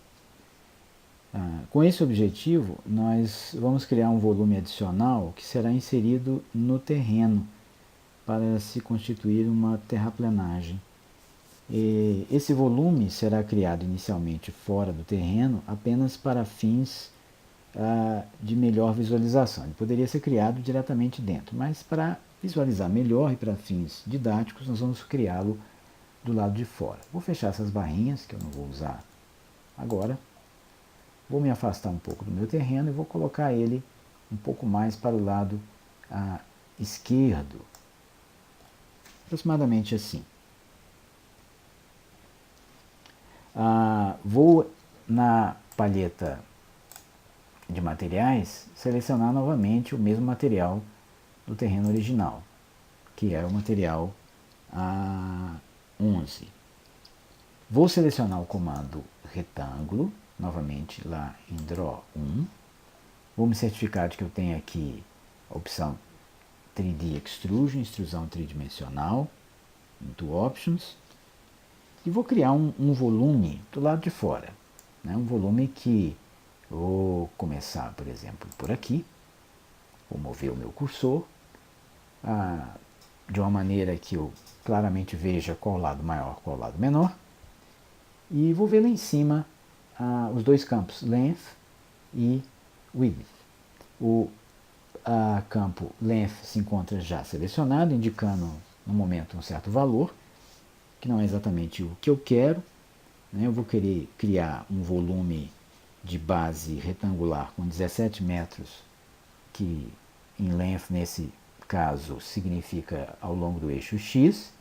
Com esse objetivo, nós vamos criar um volume adicional que será inserido no terreno para se constituir uma terraplenagem. Esse volume será criado inicialmente fora do terreno apenas para fins de melhor visualização. Ele poderia ser criado diretamente dentro, mas para visualizar melhor e para fins didáticos, nós vamos criá-lo do lado de fora. Vou fechar essas barrinhas, que eu não vou usar agora. Vou me afastar um pouco do meu terreno e vou colocar ele um pouco mais para o lado esquerdo. Aproximadamente assim. Vou na palheta de materiais selecionar novamente o mesmo material do terreno original, que era o material 11. Vou selecionar o comando retângulo, novamente lá em Draw 1. Vou me certificar de que eu tenho aqui a opção 3D Extrusion, extrusão tridimensional, into Options. E vou criar um volume do lado de fora. Né? Um volume que vou começar, por exemplo, por aqui. Vou mover o meu cursor de uma maneira que eu claramente veja qual o lado maior, qual o lado menor. E vou ver lá em cima os dois campos, Length e Width. O campo Length se encontra já selecionado, indicando no momento um certo valor, que não é exatamente o que eu quero. Né? Eu vou querer criar um volume de base retangular com 17 metros, que em length nesse caso significa ao longo do eixo X.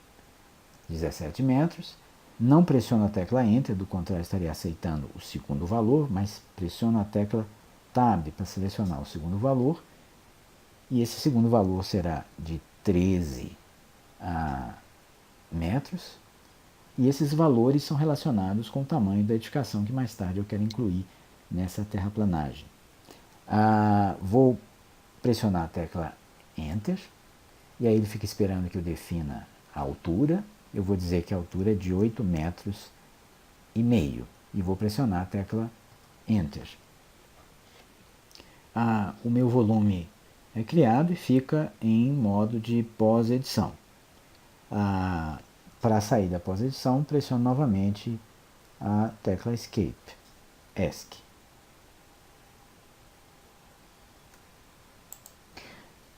17 metros. Não pressiono a tecla Enter, do contrário estaria aceitando o segundo valor, mas pressiono a tecla Tab para selecionar o segundo valor. E esse segundo valor será de 13 metros. E esses valores são relacionados com o tamanho da edificação que mais tarde eu quero incluir nessa terraplanagem. Vou pressionar a tecla Enter, e aí ele fica esperando que eu defina a altura. Eu vou dizer que a altura é de 8,5 metros, e vou pressionar a tecla Enter. O meu volume é criado e fica em modo de pós-edição. Para sair da pós-edição, pressiono novamente a tecla Escape, ESC.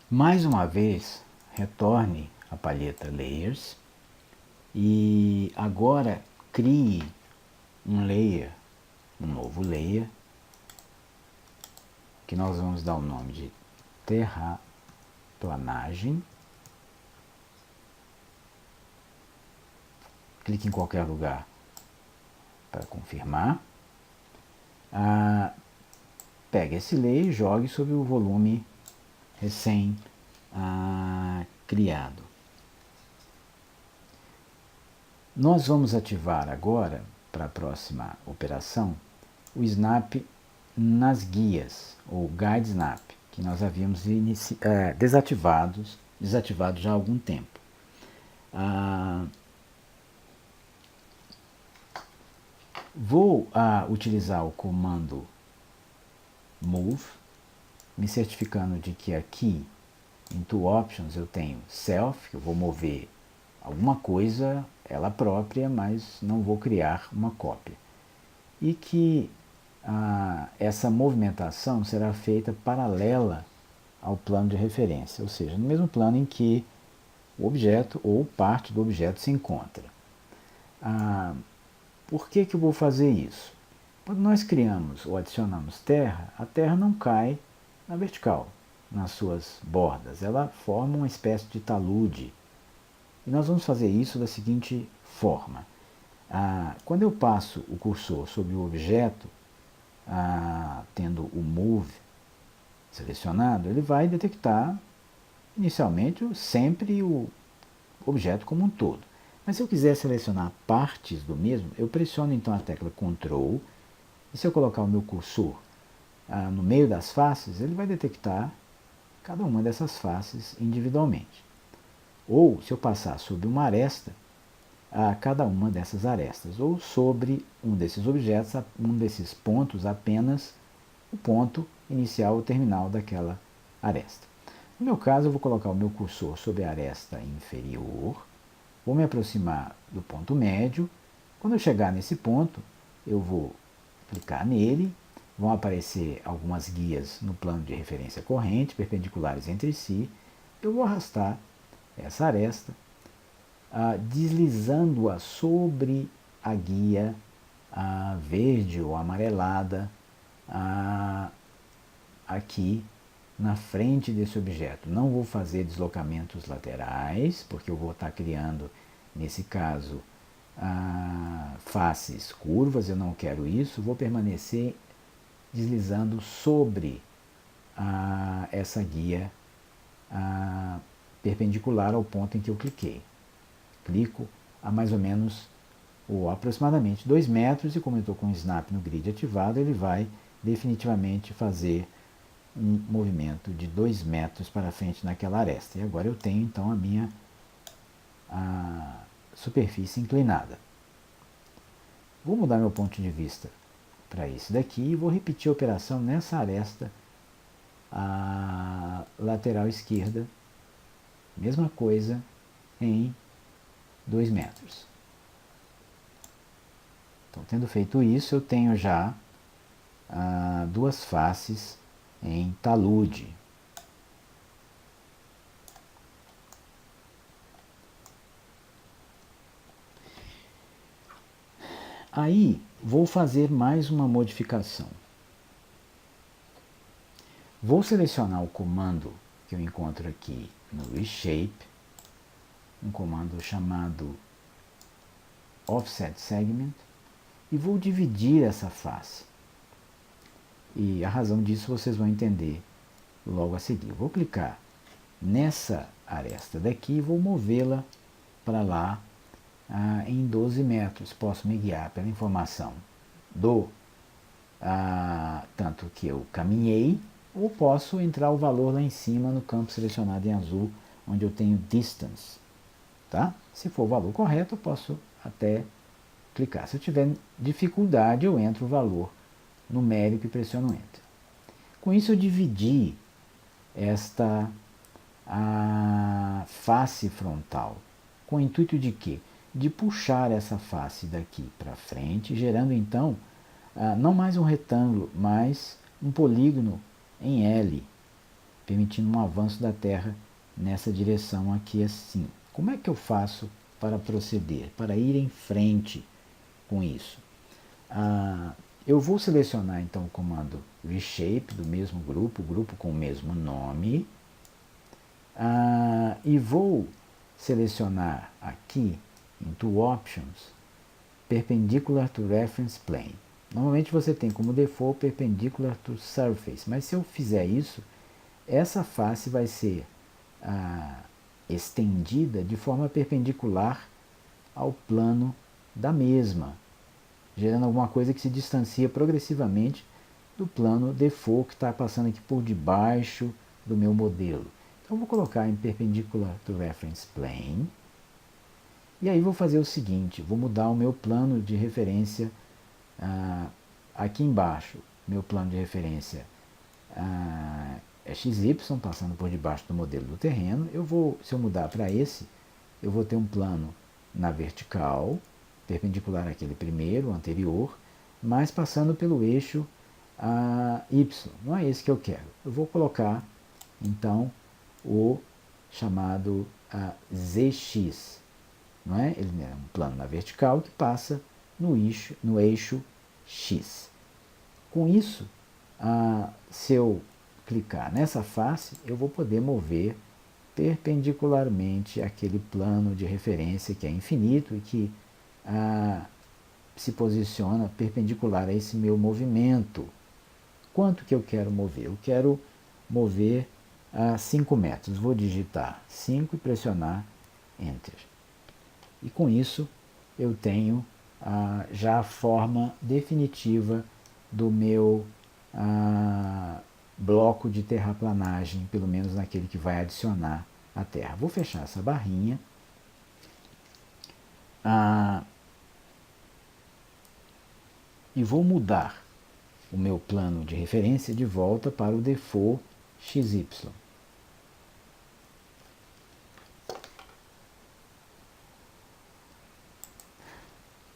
Mais uma vez, retorne à palheta Layers e agora crie um novo layer, que nós vamos dar o nome de terraplanagem. Clique em qualquer lugar para confirmar. Pegue esse layer e jogue sobre o volume recém-criado. Nós vamos ativar agora, para a próxima operação, o Snap nas guias, ou Guide Snap, que nós havíamos desativado já há algum tempo. Vou utilizar o comando Move, me certificando de que aqui em Tool Options eu tenho Self, que eu vou mover alguma coisa, ela própria, mas não vou criar uma cópia. E que essa movimentação será feita paralela ao plano de referência, ou seja, no mesmo plano em que o objeto ou parte do objeto se encontra. Por que eu vou fazer isso? Quando nós criamos ou adicionamos terra, a terra não cai na vertical, nas suas bordas. Ela forma uma espécie de talude. E nós vamos fazer isso da seguinte forma. Quando eu passo o cursor sobre o objeto, tendo o Move selecionado, ele vai detectar inicialmente sempre o objeto como um todo. Mas se eu quiser selecionar partes do mesmo, eu pressiono então a tecla Ctrl, e se eu colocar o meu cursor no meio das faces, ele vai detectar cada uma dessas faces individualmente. Ou, se eu passar sobre uma aresta, cada uma dessas arestas, ou sobre um desses objetos, um desses pontos, apenas o ponto inicial ou terminal daquela aresta. No meu caso, eu vou colocar o meu cursor sobre a aresta inferior, vou me aproximar do ponto médio. Quando eu chegar nesse ponto, eu vou clicar nele, vão aparecer algumas guias no plano de referência corrente, perpendiculares entre si. Eu vou arrastar essa aresta, deslizando-a sobre a guia verde ou amarelada aqui na frente desse objeto. Não vou fazer deslocamentos laterais, porque eu vou estar criando, nesse caso, faces curvas, eu não quero isso. Vou permanecer deslizando sobre essa guia perpendicular ao ponto em que eu cliquei. Clico a mais ou menos ou aproximadamente 2 metros, e como eu estou com o Snap no grid ativado, ele vai definitivamente fazer um movimento de 2 metros para frente naquela aresta. E agora eu tenho então a minha superfície inclinada. Vou mudar meu ponto de vista para esse daqui e vou repetir a operação nessa aresta lateral esquerda. Mesma coisa em 2 metros. Então, tendo feito isso, eu tenho já duas faces em talude. Aí, vou fazer mais uma modificação. Vou selecionar o comando que eu encontro aqui no Reshape, um comando chamado Offset Segment e vou dividir essa face. E a razão disso vocês vão entender logo a seguir. Vou clicar nessa aresta daqui e vou movê-la para lá em 12 metros. Posso me guiar pela informação do tanto que eu caminhei, ou posso entrar o valor lá em cima no campo selecionado em azul, onde eu tenho Distance. Tá? Se for o valor correto, eu posso até clicar. Se eu tiver dificuldade, eu entro o valor numérico e pressiono Enter. Com isso eu dividi esta face frontal, com o intuito de quê? De puxar essa face daqui para frente, gerando então não mais um retângulo, mas um polígono em L, permitindo um avanço da Terra nessa direção aqui assim. Como é que eu faço para proceder, para ir em frente com isso? Eu vou selecionar então o comando Reshape do mesmo grupo, grupo com o mesmo nome, e vou selecionar aqui em Tool Options Perpendicular to Reference Plane. Normalmente você tem como default Perpendicular to Surface, mas se eu fizer isso, essa face vai ser estendida de forma perpendicular ao plano da mesma, gerando alguma coisa que se distancia progressivamente do plano default que está passando aqui por debaixo do meu modelo. Então eu vou colocar em Perpendicular to Reference Plane, e aí vou fazer o seguinte, vou mudar o meu plano de referência aqui embaixo. Meu plano de referência é XY, passando por debaixo do modelo do terreno. Se eu mudar para esse, eu vou ter um plano na vertical, perpendicular àquele primeiro, anterior, mas passando pelo eixo Y. Não é esse que eu quero. Eu vou colocar, então, o chamado ZX. Não é? Ele é um plano na vertical que passa no eixo X. Com isso, se eu clicar nessa face, eu vou poder mover perpendicularmente aquele plano de referência que é infinito e que se posiciona perpendicular a esse meu movimento. Quanto que eu quero mover? Eu quero mover 5 metros. Vou digitar 5 e pressionar Enter. E com isso eu tenho já a forma definitiva do meu bloco de terraplanagem, pelo menos naquele que vai adicionar a Terra. Vou fechar essa barrinha. E vou mudar o meu plano de referência de volta para o default XY.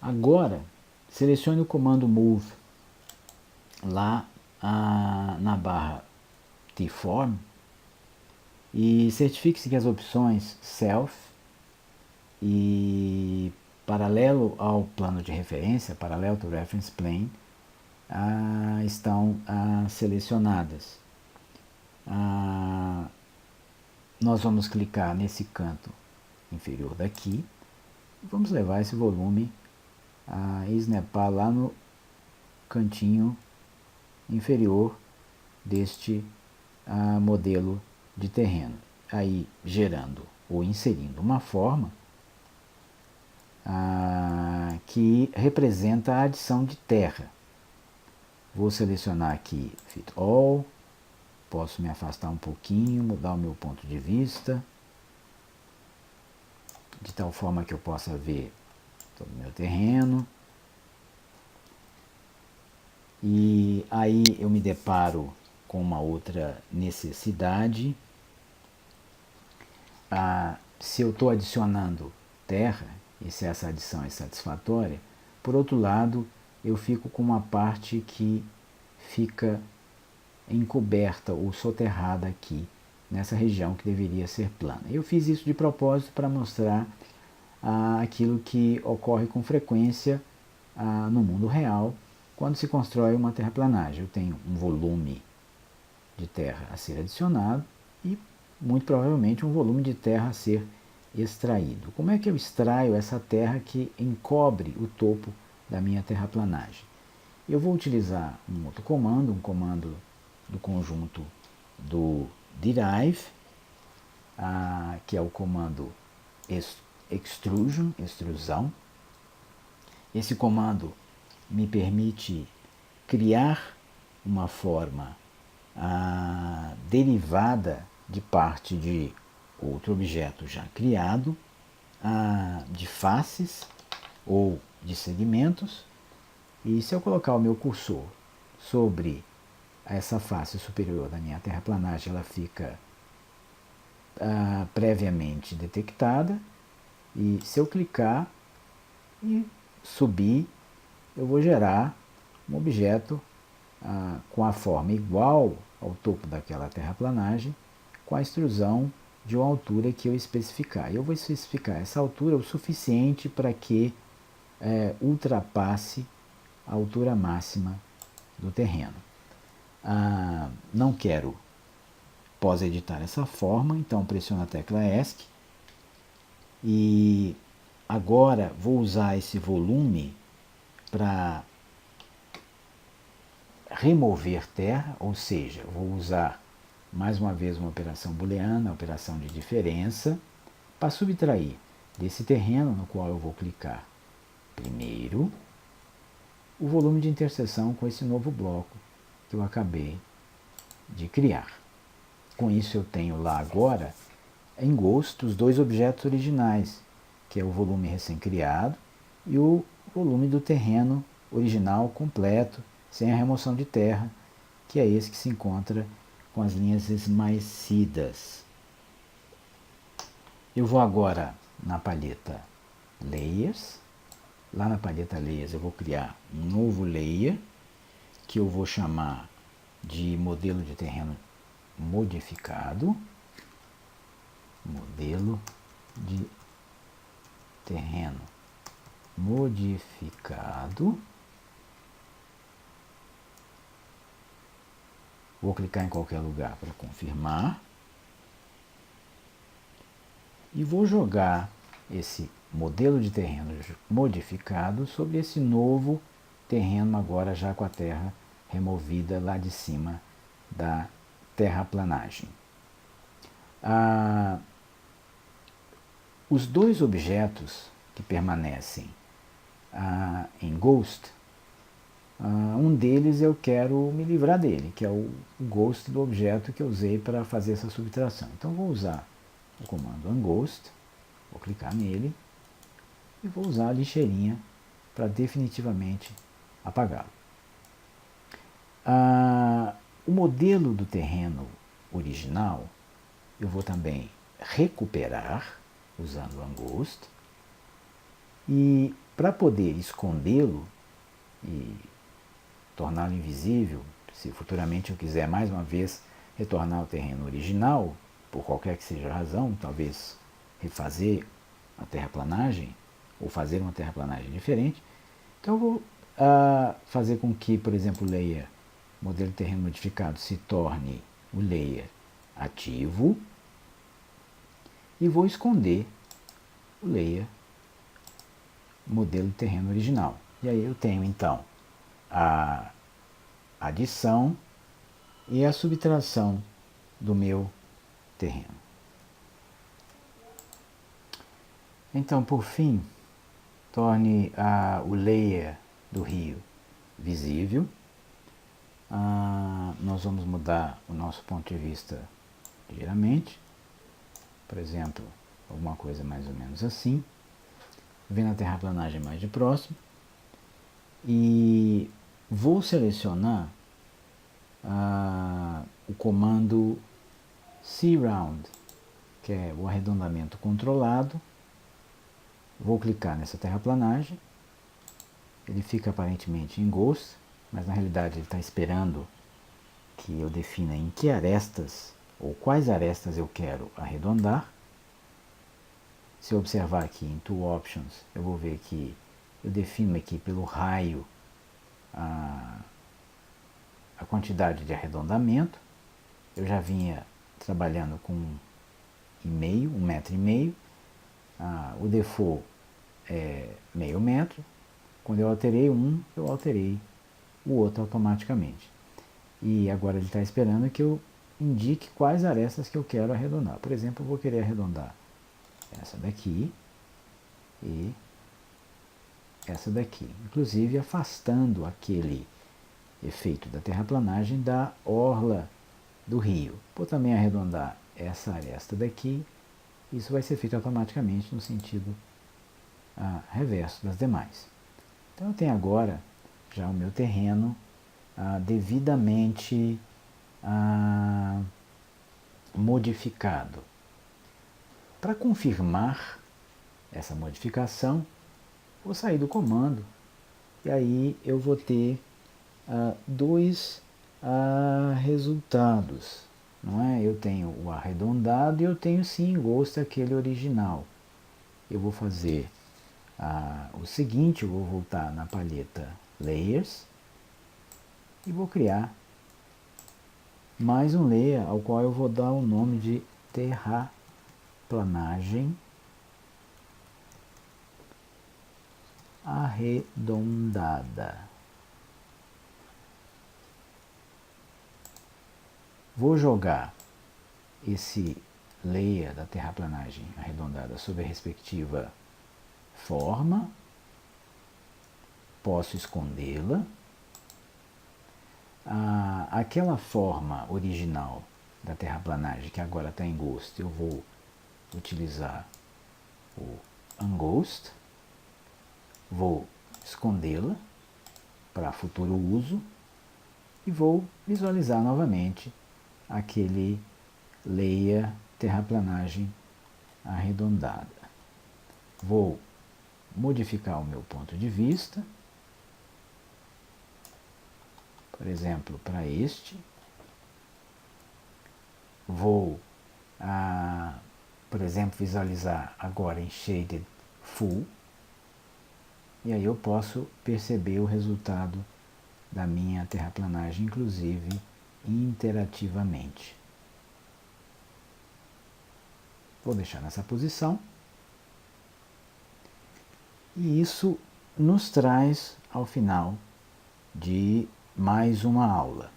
Agora, selecione o comando Move lá na barra T-Form e certifique-se que as opções Self e paralelo ao plano de referência, paralelo to Reference Plane, estão selecionadas. Nós vamos clicar nesse canto inferior daqui e vamos levar esse volume e snapar lá no cantinho inferior deste modelo de terreno, aí gerando ou inserindo uma forma que representa a adição de terra. Vou selecionar aqui Fit All, posso me afastar um pouquinho, mudar o meu ponto de vista, de tal forma que eu possa ver todo o meu terreno. E aí eu me deparo com uma outra necessidade. Se eu estou adicionando terra, e se essa adição é satisfatória, por outro lado, eu fico com uma parte que fica encoberta ou soterrada aqui, nessa região que deveria ser plana. Eu fiz isso de propósito para mostrar aquilo que ocorre com frequência no mundo real, quando se constrói uma terraplanagem. Eu tenho um volume de terra a ser adicionado e, muito provavelmente, um volume de terra a ser extraído. Como é que eu extraio essa terra que encobre o topo da minha terraplanagem? Eu vou utilizar um outro comando, um comando do conjunto do derive, que é o comando extrusion, extrusão. Esse comando me permite criar uma forma derivada de parte de outro objeto já criado, de faces ou de segmentos. E se eu colocar o meu cursor sobre essa face superior da minha terraplanagem, ela fica previamente detectada. E se eu clicar e subir, eu vou gerar um objeto com a forma igual ao topo daquela terraplanagem, com a extrusão de uma altura que eu especificar. Eu vou especificar essa altura o suficiente para que ultrapasse a altura máxima do terreno. Não quero pós-editar essa forma, então pressiono a tecla ESC e agora vou usar esse volume para remover terra, ou seja, vou usar mais uma vez uma operação booleana, operação de diferença, para subtrair desse terreno no qual eu vou clicar primeiro o volume de interseção com esse novo bloco que eu acabei de criar. Com isso eu tenho lá agora em Ghost os dois objetos originais, que é o volume recém-criado e o volume do terreno original completo, sem a remoção de terra, que é esse que se encontra com as linhas esmaecidas. Eu vou agora na palheta Layers. Lá na palheta Layers eu vou criar um novo layer, que eu vou chamar de modelo de terreno modificado. Modelo de terreno modificado. Vou clicar em qualquer lugar para confirmar. E vou jogar esse modelo de terreno modificado sobre esse novo terreno, agora já com a terra removida lá de cima da terraplanagem. Os dois objetos que permanecem em Ghost, um deles eu quero me livrar dele, que é o Ghost do objeto que eu usei para fazer essa subtração. Então vou usar o comando unghost, vou clicar nele e vou usar a lixeirinha para definitivamente apagá-lo. O modelo do terreno original eu vou também recuperar usando o unghost, e para poder escondê-lo e torná-lo invisível, se futuramente eu quiser mais uma vez retornar ao terreno original, por qualquer que seja a razão, talvez refazer a terraplanagem ou fazer uma terraplanagem diferente, então eu vou fazer com que, por exemplo, o layer modelo de terreno modificado se torne o layer ativo e vou esconder o layer modelo de terreno original. E aí eu tenho então a adição e a subtração do meu terreno. Então, por fim, torne o layer do rio visível. Nós vamos mudar o nosso ponto de vista ligeiramente. Por exemplo, alguma coisa mais ou menos assim. Vendo a terraplanagem mais de próximo. E vou selecionar o comando Surround, que é o arredondamento controlado. Vou clicar nessa terraplanagem. Ele fica aparentemente em Ghost, mas na realidade ele está esperando que eu defina em que arestas ou quais arestas eu quero arredondar. Se eu observar aqui em Tool Options, eu vou ver que eu defino aqui pelo raio a quantidade de arredondamento. Eu já vinha trabalhando com 1,5 metro, o default é meio metro. Quando eu alterei um, eu alterei o outro automaticamente. E agora ele está esperando que eu indique quais arestas que eu quero arredondar. Por exemplo, eu vou querer arredondar essa daqui e essa daqui. Inclusive afastando aquele efeito da terraplanagem da orla do rio. Vou também arredondar essa aresta daqui. Isso vai ser feito automaticamente no sentido reverso das demais. Então eu tenho agora já o meu terreno devidamente modificado. Para confirmar essa modificação, vou sair do comando e aí eu vou ter dois resultados. Não é? Eu tenho o arredondado e eu tenho sim Ghost, aquele original. Eu vou fazer o seguinte, eu vou voltar na palheta Layers e vou criar mais um layer ao qual eu vou dar o nome de terraplanagem arredondada. Vou jogar esse layer da terraplanagem arredondada sobre a respectiva forma, posso escondê-la. Aquela forma original da terraplanagem que agora está em Ghost, eu vou utilizar o Unghost, vou escondê-la para futuro uso e vou visualizar novamente aquele layer terraplanagem arredondada. Vou modificar o meu ponto de vista, por exemplo, para este. Vou, por exemplo, visualizar agora em Shaded Full, e aí eu posso perceber o resultado da minha terraplanagem, inclusive interativamente. Vou deixar nessa posição. E isso nos traz ao final de mais uma aula.